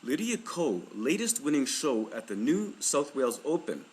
Lydia Ko, latest winning show at the New South Wales Open.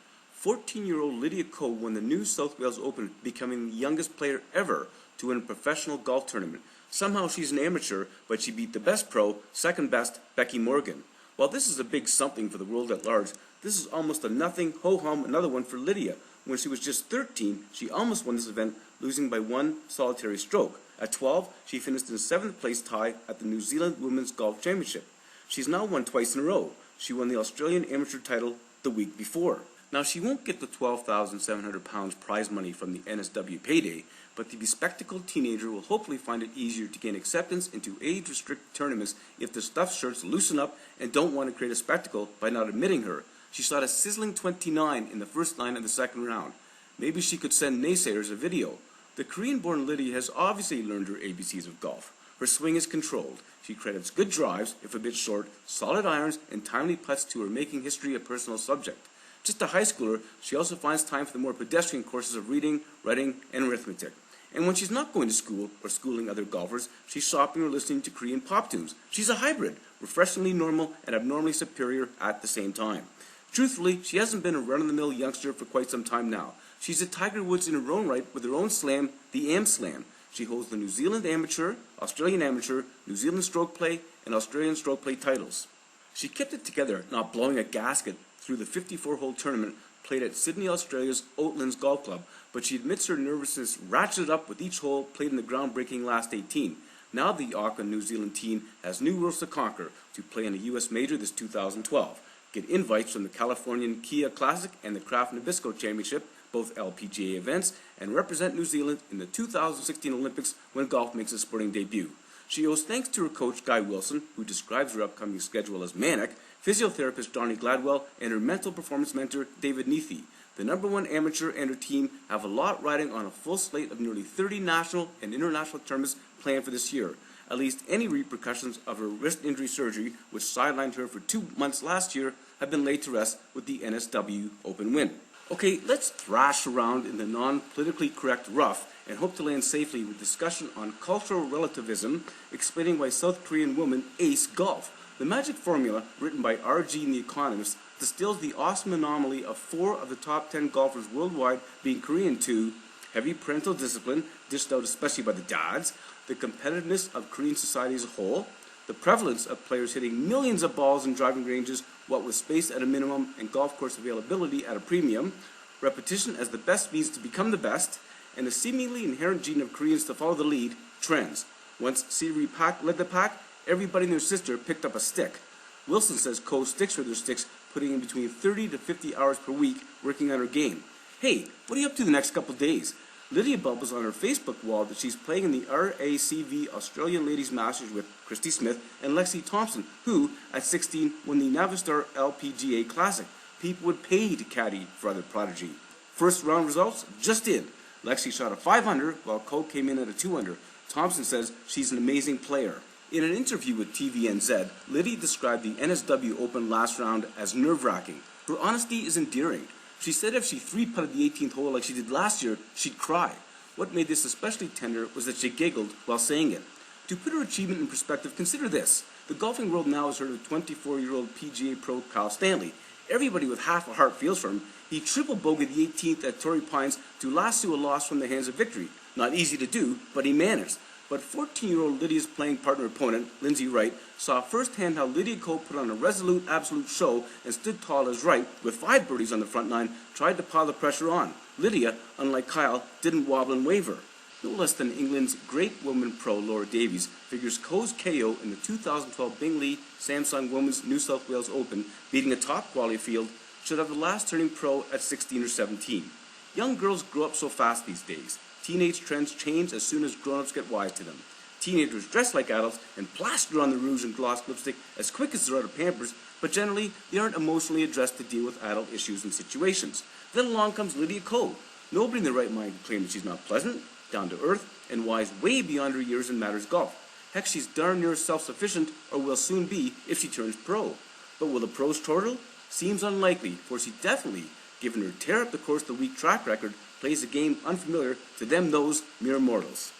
14-year-old Lydia Ko won the New South Wales Open, becoming the youngest player ever to win a professional golf tournament. Somehow she's an amateur, but she beat the best pro, second best, Becky Morgan. While this is a big something for the world at large, this is almost a nothing, ho-hum, another one for Lydia. When she was just 13, she almost won this event, losing by one solitary stroke. At 12, she finished in 7th place tie at the New Zealand Women's Golf Championship. She's now won twice in a row. She won the Australian amateur title the week before. Now, she won't get the £12,700 prize money from the NSW payday, but the bespectacled teenager will hopefully find it easier to gain acceptance into age-restricted tournaments if the stuffed shirts loosen up and don't want to create a spectacle by not admitting her. She shot a sizzling 29 in the first 9 of the second round. Maybe she could send naysayers a video. The Korean-born Lydia has obviously learned her ABCs of golf. Her swing is controlled. She credits good drives, if a bit short, solid irons, and timely putts to her making history a personal subject. Just a high schooler, she also finds time for the more pedestrian courses of reading, writing, and arithmetic. And when she's not going to school or schooling other golfers, she's shopping or listening to Korean pop tunes. She's a hybrid, refreshingly normal and abnormally superior at the same time. Truthfully, she hasn't been a run-of-the-mill youngster for quite some time now. She's a Tiger Woods in her own right with her own slam, the Am Slam. She holds the New Zealand Amateur, Australian Amateur, New Zealand Stroke Play, and Australian Stroke Play titles. She kept it together, not blowing a gasket through the 54-hole tournament played at Sydney, Australia's Oatlands Golf Club, but she admits her nervousness ratcheted up with each hole played in the groundbreaking last 18. Now the Auckland, New Zealand team has new worlds to conquer to play in a U.S. Major this 2012, get invites from the Californian Kia Classic and the Kraft Nabisco Championship, both LPGA events, and represent New Zealand in the 2016 Olympics when golf makes its sporting debut. She owes thanks to her coach Guy Wilson, who describes her upcoming schedule as manic, physiotherapist Darnie Gladwell, and her mental performance mentor David Neathey. The #1 amateur and her team have a lot riding on a full slate of nearly 30 national and international tournaments planned for this year. At least any repercussions of her wrist injury surgery, which sidelined her for 2 months last year, have been laid to rest with the NSW Open win. Okay, let's thrash around in the non-politically correct rough and hope to land safely with discussion on cultural relativism, explaining why South Korean women ace golf. The magic formula, written by R.G. in The Economist, distills the awesome anomaly of 4 of the top 10 golfers worldwide being Korean to heavy parental discipline, dished out especially by the dads, the competitiveness of Korean society as a whole, the prevalence of players hitting millions of balls in driving ranges, what with space at a minimum and golf course availability at a premium, repetition as the best means to become the best, and the seemingly inherent gene of Koreans to follow the lead, trends. Once Siri Pak led the pack, everybody and their sister picked up a stick. Wilson says Ko sticks with her sticks, putting in between 30 to 50 hours per week working on her game. Hey, what are you up to the next couple days? Lydia bubbles on her Facebook wall that she's playing in the RACV Australian Ladies Masters with Christy Smith and Lexi Thompson, who, at 16, won the Navistar LPGA Classic. People would pay to caddy for other prodigy. First round results just in. Lexi shot a 5-under, while Ko came in at a 2-under. Thompson says she's an amazing player. In an interview with TVNZ, Lydia described the NSW Open last round as nerve-wracking. Her honesty is endearing. She said if she 3-putted the 18th hole like she did last year, she'd cry. What made this especially tender was that she giggled while saying it. To put her achievement in perspective, consider this. The golfing world now has heard of 24-year-old PGA pro Kyle Stanley. Everybody with half a heart feels for him. He triple bogeyed the 18th at Torrey Pines to lasso a loss from the hands of victory. Not easy to do, but he managed. But 14-year-old Lydia's playing partner opponent, Lindsay Wright, saw firsthand how Lydia Ko put on a resolute, absolute show and stood tall as Wright, with 5 birdies on the front 9, tried to pile the pressure on. Lydia, unlike Kyle, didn't wobble and waver. No less than England's great woman pro Laura Davies figures Ko's KO in the 2012 Bingley Samsung Women's New South Wales Open, beating a top-quality field, should have the last turning pro at 16 or 17. Young girls grow up so fast these days. Teenage trends change as soon as grown-ups get wise to them. Teenagers dress like adults and plaster on the rouge and gloss lipstick as quick as they're out of Pampers, but generally they aren't emotionally addressed to deal with adult issues and situations. Then along comes Lydia Ko. Nobody in their right mind can claim that she's not pleasant, down to earth, and wise way beyond her years in matters golf. Heck, she's darn near self-sufficient, or will soon be if she turns pro. But will the pros chortle? Seems unlikely, for she definitely, given her tear up the course the week track record, plays a game unfamiliar to them those mere mortals.